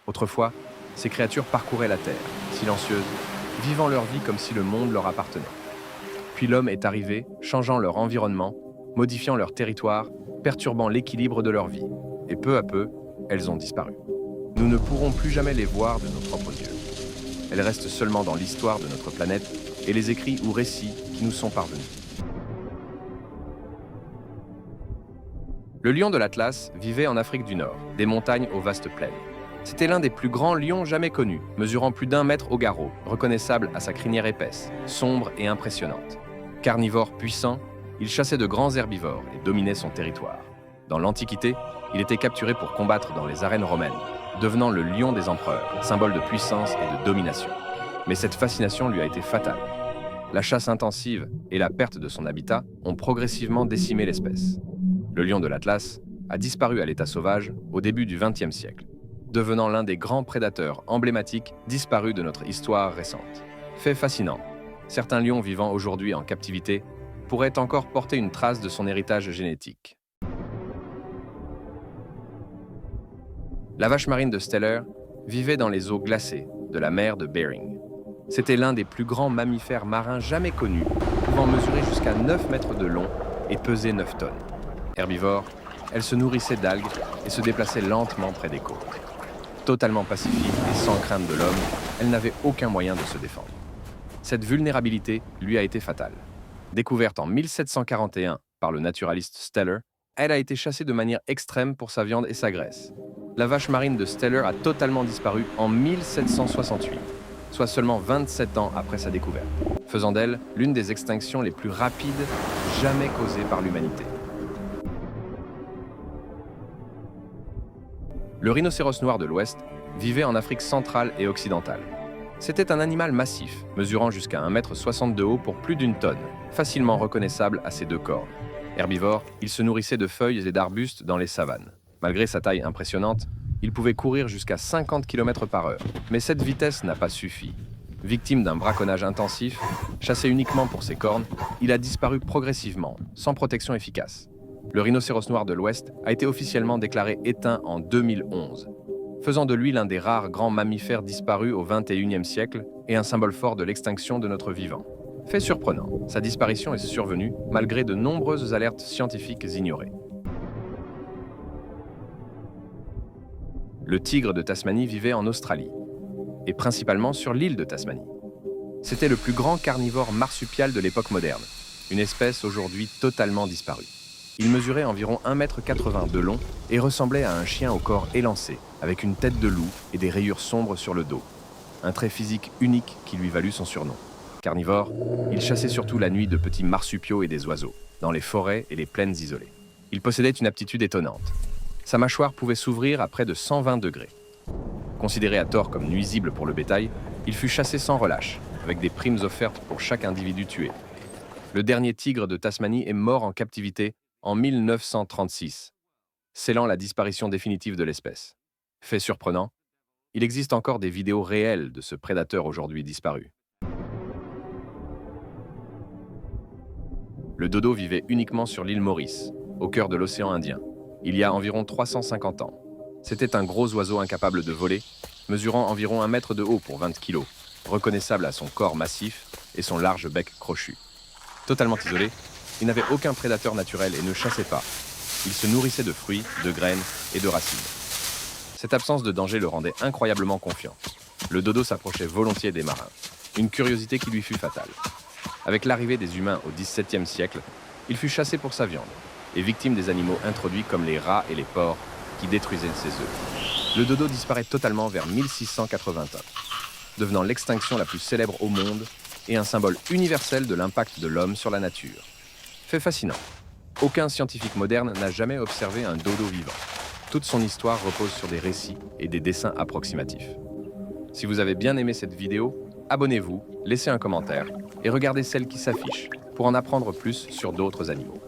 Autrefois, ces créatures parcouraient la terre, silencieuses, vivant leur vie comme si le monde leur appartenait. Puis l'homme est arrivé, changeant leur environnement, modifiant leur territoire, perturbant l'équilibre de leur vie. Et peu à peu, elles ont disparu. Nous ne pourrons plus jamais les voir de nos propres yeux. Elles restent seulement dans l'histoire de notre planète et les écrits ou récits qui nous sont parvenus. Le lion de l'Atlas vivait en Afrique du Nord, des montagnes aux vastes plaines. C'était l'un des plus grands lions jamais connus, mesurant plus d'1 mètre au garrot, reconnaissable à sa crinière épaisse, sombre et impressionnante. Carnivore puissant, il chassait de grands herbivores et dominait son territoire. Dans l'Antiquité, il était capturé pour combattre dans les arènes romaines, devenant le lion des empereurs, symbole de puissance et de domination. Mais cette fascination lui a été fatale. La chasse intensive et la perte de son habitat ont progressivement décimé l'espèce. Le lion de l'Atlas a disparu à l'état sauvage au début du XXe siècle, devenant l'un des grands prédateurs emblématiques disparus de notre histoire récente. Fait fascinant, certains lions vivant aujourd'hui en captivité pourraient encore porter une trace de son héritage génétique. La vache marine de Steller vivait dans les eaux glacées de la mer de Bering. C'était l'un des plus grands mammifères marins jamais connus, pouvant mesurer jusqu'à 9 mètres de long et peser 9 tonnes. Herbivore, elle se nourrissait d'algues et se déplaçait lentement près des côtes. Totalement pacifique et sans crainte de l'homme, elle n'avait aucun moyen de se défendre. Cette vulnérabilité lui a été fatale. Découverte en 1741 par le naturaliste Steller, elle a été chassée de manière extrême pour sa viande et sa graisse. La vache marine de Steller a totalement disparu en 1768, soit seulement 27 ans après sa découverte, faisant d'elle l'une des extinctions les plus rapides jamais causées par l'humanité. Le rhinocéros noir de l'Ouest vivait en Afrique centrale et occidentale. C'était un animal massif, mesurant jusqu'à 1,60 m de haut pour plus d'1 tonne, facilement reconnaissable à ses 2 cornes. Herbivore, il se nourrissait de feuilles et d'arbustes dans les savanes. Malgré sa taille impressionnante, il pouvait courir jusqu'à 50 km/h. Mais cette vitesse n'a pas suffi. Victime d'un braconnage intensif, chassé uniquement pour ses cornes, il a disparu progressivement, sans protection efficace. Le rhinocéros noir de l'Ouest a été officiellement déclaré éteint en 2011, faisant de lui l'un des rares grands mammifères disparus au XXIe siècle et un symbole fort de l'extinction de notre vivant. Fait surprenant, sa disparition est survenue malgré de nombreuses alertes scientifiques ignorées. Le tigre de Tasmanie vivait en Australie, et principalement sur l'île de Tasmanie. C'était le plus grand carnivore marsupial de l'époque moderne, une espèce aujourd'hui totalement disparue. Il mesurait environ 1,80 m de long et ressemblait à un chien au corps élancé, avec une tête de loup et des rayures sombres sur le dos. Un trait physique unique qui lui valut son surnom. Carnivore, il chassait surtout la nuit de petits marsupiaux et des oiseaux, dans les forêts et les plaines isolées. Il possédait une aptitude étonnante. Sa mâchoire pouvait s'ouvrir à près de 120 degrés. Considéré à tort comme nuisible pour le bétail, il fut chassé sans relâche, avec des primes offertes pour chaque individu tué. Le dernier tigre de Tasmanie est mort en captivité en 1936, scellant la disparition définitive de l'espèce. Fait surprenant, il existe encore des vidéos réelles de ce prédateur aujourd'hui disparu. Le dodo vivait uniquement sur l'île Maurice, au cœur de l'océan Indien, il y a environ 350 ans. C'était un gros oiseau incapable de voler, mesurant environ 1 mètre de haut pour 20 kg, reconnaissable à son corps massif et son large bec crochu. Totalement isolé, il n'avait aucun prédateur naturel et ne chassait pas. Il se nourrissait de fruits, de graines et de racines. Cette absence de danger le rendait incroyablement confiant. Le dodo s'approchait volontiers des marins, une curiosité qui lui fut fatale. Avec l'arrivée des humains au XVIIe siècle, il fut chassé pour sa viande et victime des animaux introduits comme les rats et les porcs qui détruisaient ses œufs. Le dodo disparaît totalement vers 1680, devenant l'extinction la plus célèbre au monde et un symbole universel de l'impact de l'homme sur la nature. Fait fascinant. Aucun scientifique moderne n'a jamais observé un dodo vivant. Toute son histoire repose sur des récits et des dessins approximatifs. Si vous avez bien aimé cette vidéo, abonnez-vous, laissez un commentaire et regardez celle qui s'affiche pour en apprendre plus sur d'autres animaux.